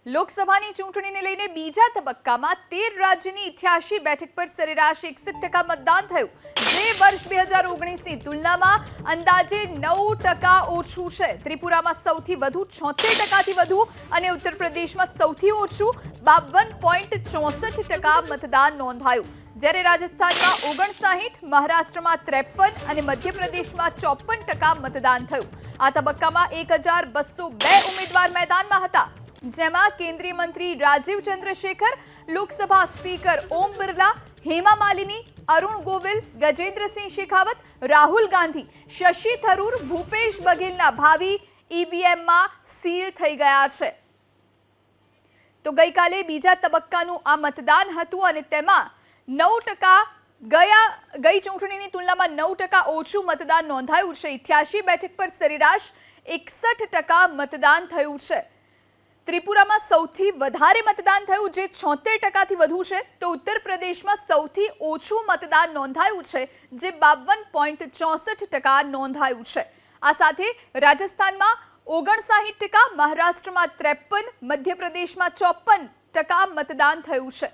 લોકસભાની ચૂંટણીને લઈને બીજા તબક્કામાં 13 રાજ્યની 88 બેઠક પર સરેરાશ 61% મતદાન થયું, જે વર્ષ 2019ની તુલનામાં અંદાજે 9% ઓછું છે. ત્રિપુરામાં સૌથી વધુ 76%થી વધુ અને ઉત્તર પ્રદેશમાં સૌથી ઓછું 52.64% મતદાન નોંધાયું. જ્યારે રાજસ્થાનમાં 59, મહારાષ્ટ્રમાં 53 અને મધ્યપ્રદેશમાં 54% મતદાન થયું. આ તબક્કામાં 1202 ઉમેદવાર મેદાનમાં હતા, જેમાં કેન્દ્રીય મંત્રી રાજીવ ચંદ્રશેખર, લોકસભા સ્પીકર ઓમ બિરલા, હેમા માલિની, અરુણ ગોવિલ, ગજેન્દ્રસિંહ શેખાવત, રાહુલ ગાંધી, શશી થરૂર, ભૂપેશ બઘેલના ભાવિ ઈવીએમમાં સીલ થઈ ગયા છે. તો ગઈકાલે બીજા તબક્કાનું આ મતદાન હતું અને તેમાં 9% ગઈ ચૂંટણીની તુલનામાં 9% ઓછું મતદાન નોંધાયું છે. 88 બેઠક પર સરેરાશ 61% મતદાન થયું છે. ત્રિપુરામાં સૌથી વધારે મતદાન થયું, જે 76%થી વધુ છે, તો ઉત્તર પ્રદેશમાં સૌથી ઓછું મતદાન નોંધાયું છે, જે 52.64% નોંધાયું છે. આ સાથે રાજસ્થાનમાં 59%, મહારાષ્ટ્રમાં 53, મધ્યપ્રદેશમાં 54% મતદાન થયું છે.